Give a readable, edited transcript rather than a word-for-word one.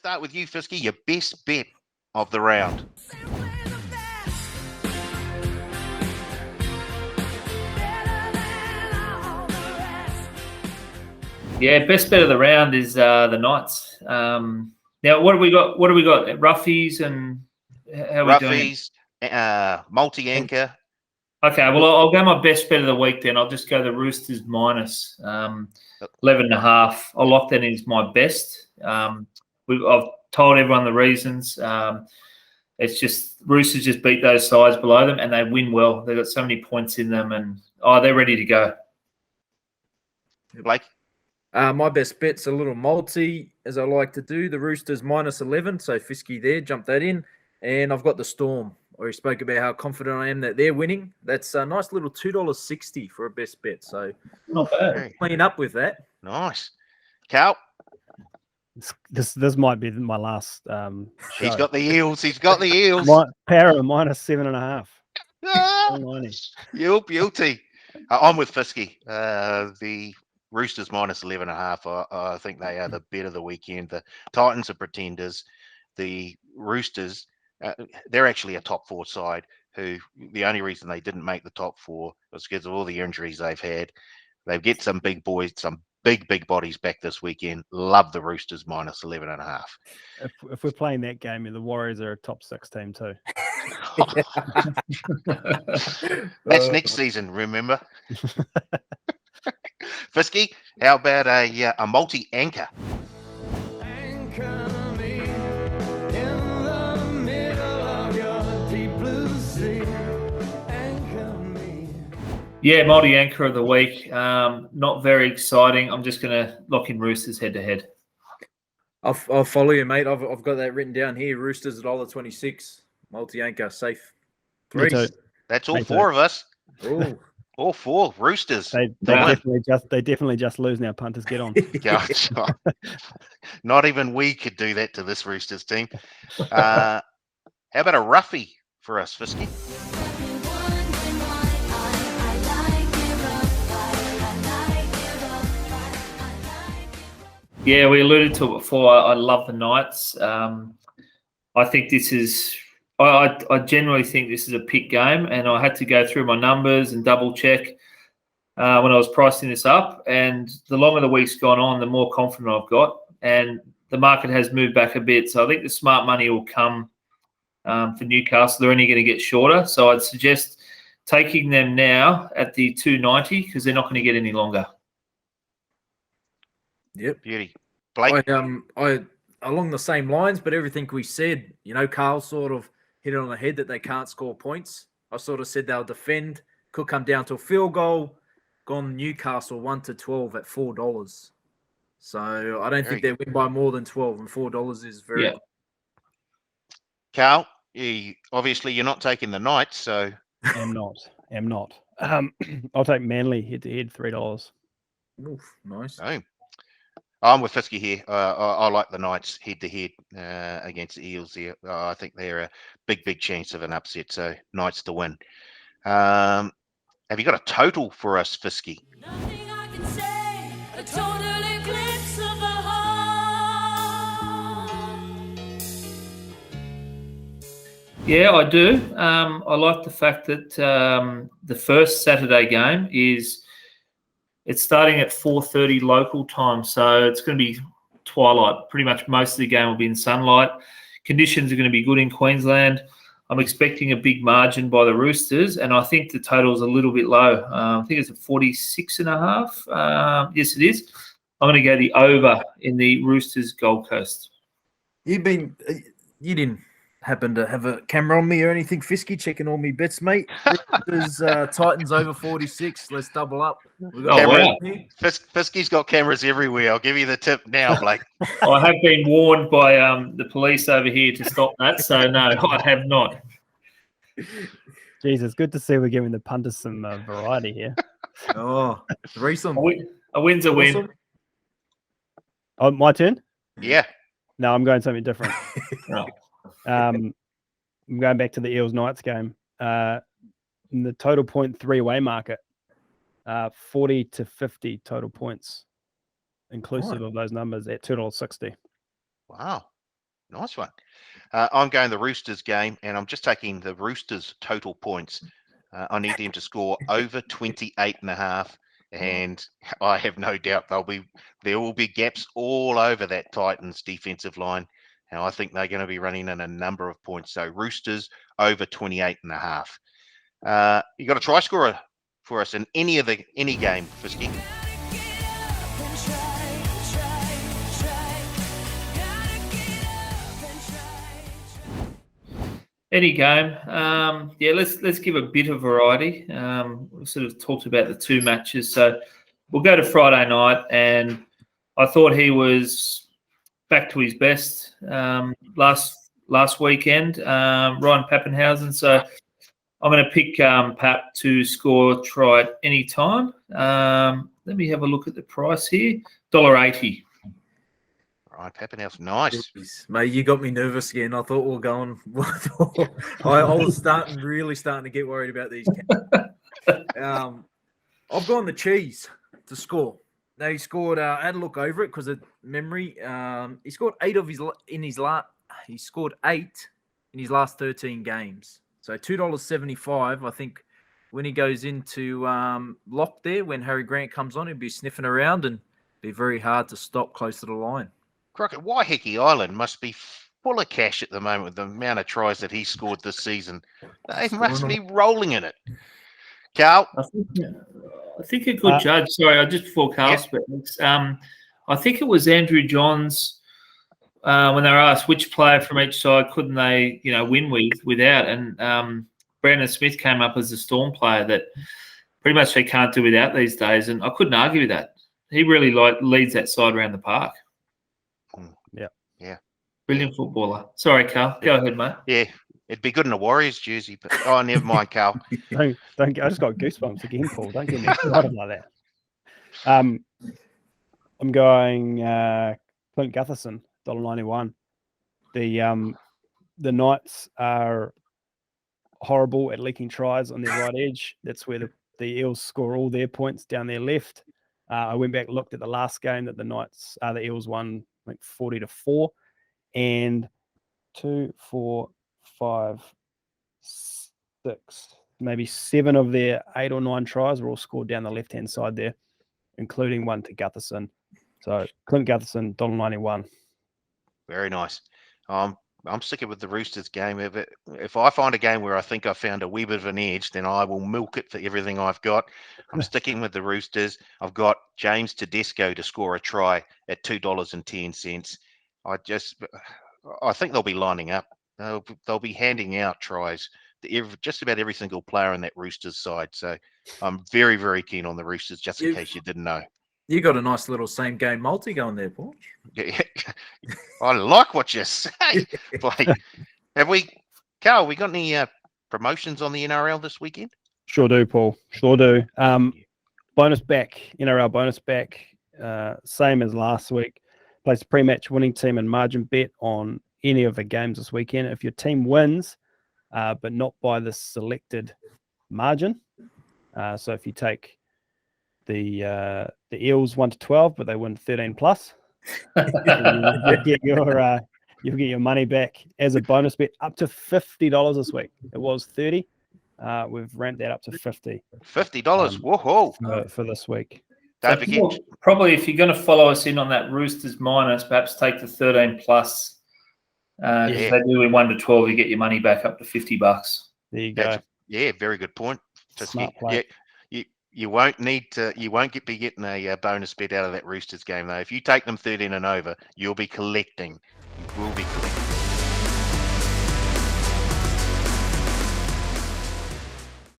start with you, Fisky. Your best bet of the round. Yeah, best bet of the round is the Knights. Now, what do we got? What do we got? Roughies and how are we doing? Roughies, multi-anchor. Okay, well, I'll go my best bet of the week then. I'll just go the Roosters minus 11.5. I'll lock that in as my best. I've told everyone the reasons. It's just Roosters just beat those sides below them and they win well. They've got so many points in them and they're ready to go. Blake? My best bet's a little multi, as I like to do. The Roosters minus 11, so Fisky there, jump that in. And I've got the Storm. I already spoke about how confident I am that they're winning. That's a nice little $2.60 for a best bet. So not bad. Clean up with that. Nice. Carl? This might be my last show. He's got the Eels. He's got the Eels. Para minus 7.5. You're beauty. I'm with Fisky. The Roosters minus 11.5. I think they are the bet of the weekend. The Titans are pretenders. The Roosters, they're actually a top four side who the only reason they didn't make the top four was because of all the injuries they've had. They get some big boys, some big bodies back this weekend. Love the Roosters minus 11.5. If we're playing that game, the Warriors are a top 6 team too. That's next season, remember? Fisky, how about a multi-anchor? Yeah, multi-anchor of the week. Not very exciting. I'm just going to lock in Roosters head-to-head. I'll follow you, mate. I've got that written down here. Roosters at $1.26. Multi-anchor, safe. 3. That's all 4 of us. Ooh. All 4 Roosters. They definitely just lose now. Punters, get on. Gosh, not even we could do that to this Roosters team. How about a roughie for us, Fisky? Yeah, we alluded to it before. I love the Knights. I think this is. I generally think this is a pick game, and I had to go through my numbers and double check when I was pricing this up. And the longer the week's gone on, the more confident I've got. And the market has moved back a bit, so I think the smart money will come for Newcastle. They're only going to get shorter, so I'd suggest taking them now at the 290 because they're not going to get any longer. Yep. Beauty. Blake? I along the same lines, but everything we said, Karl sort of hit it on the head that they can't score points. I sort of said they'll defend, could come down to a field goal. Gone Newcastle 1-12 at $4. So I don't think they win by more than 12, and $4 is very good. Carl, obviously you're not taking the Knights, so am not. I'll take Manly head-to-head, $3. Oof, nice. Oh. I'm with Fisky here. I like the Knights head-to-head against the Eels here. I think they're a big chance of an upset, so Knights to win. Have you got a total for us, Fisky? Nothing I can say, a total eclipse of the heart. Yeah, I do. I like the fact that the first Saturday game it's starting at 4:30 local time, so it's going to be twilight. Pretty much most of the game will be in sunlight. Conditions are going to be good in Queensland. I'm expecting a big margin by the Roosters, and I think the total is a little bit low. I think it's at 46.5. Yes, it is. I'm going to go the over in the Roosters Gold Coast. You didn't happen to have a camera on me or anything, Fisky, checking all me bets, mate? Roosters, Titans over 46. Let's double up. Fisky's got cameras everywhere. I'll give you the tip now, Blake. I have been warned by the police over here to stop that, so no, I have not. Jesus, good to see we're giving the punters some variety here. Oh, threesome. A win's a win. Oh, my turn? Yeah. No, I'm going something different. I'm going back to the Eels Knights game. In the total point 3-way market, 40 to 50 total points, inclusive of those numbers at $2.60. Wow. Nice one. I'm going the Roosters game, and I'm just taking the Roosters total points. I need them to score over 28.5, and I have no doubt there will be gaps all over that Titans defensive line. And I think they're going to be running in a number of points. So Roosters over 28.5. You got a try scorer for us in any game, Fisky? Any game. Yeah, let's give a bit of variety. We sort of talked about the two matches, so we'll go to Friday night, and I thought he was back to his best last weekend, Ryan Papenuyzen. So I'm going to pick Pap to score try at any time. Let me have a look at the price here. $1.80. Right, Papenuyzen, nice. Jeez, mate, you got me nervous again. I thought we were going. I was really starting to get worried about these. I've gone the cheese to score. Now he scored. I had a look over it because of memory. He scored 8 He scored 8 in his last 13 games. So $2.75. I think when he goes into lock there, when Harry Grant comes on, he'll be sniffing around and be very hard to stop close to the line. Crockett, Waiheke Island must be full of cash at the moment with the amount of tries that he scored this season. They must be rolling in it. Karl? I think a good judge. Sorry, I just before Karl speaks. I think it was Andrew Johns when they were asked which player from each side couldn't they, win without, and Brandon Smith came up as a Storm player that pretty much they can't do without these days, and I couldn't argue with that. He really leads that side around the park. Yeah. Brilliant footballer. Sorry, Karl. Go ahead, mate. Yeah, it'd be good in a Warriors jersey, but never mind, Karl. Don't I just got goosebumps again, Paul. Don't get me excited like that. I'm going Clint Gutherson, $1.91. The Knights are horrible at leaking tries on their right edge. That's where the Eels score all their points down their left. I went back and looked at the last game that the Eels won, I think 40-4, and 2, 4, 5, 6, maybe 7 of their 8 or 9 tries were all scored down the left-hand side there, including one to Gutherson. So Clint Gutherson, $1.91. Very nice. I'm sticking with the Roosters game. If I find a game where I think I found a wee bit of an edge, then I will milk it for everything I've got. I'm sticking with the Roosters. I've got James Tedesco to score a try at $2.10. I think they'll be lining up. They'll be handing out tries to just about every single player on that Roosters side. So I'm very, very keen on the Roosters, just in case you didn't know. You got a nice little same game multi going there, Paul. I like what you say. Karl, we got any promotions on the NRL this weekend? Sure do, Paul. Sure do. Bonus back, NRL bonus back, same as last week. Place a pre-match winning team and margin bet on any of the games this weekend. If your team wins, but not by the selected margin, so if you take the Eels 1-12, but they win 13 plus, you'll get your money back as a bonus bet up to $50 this week. It was $30. We've ramped that up to $50. $50. Whoa! For this week. Don't forget. Probably if you're going to follow us in on that Roosters minus, perhaps take the 13 plus. If they do win 1-12, you get your money back up to $50. There you go. Very good point. Smart play. You won't be getting a bonus bet out of that Roosters game though. If you take them 13 and over, you'll be collecting. You will be collecting.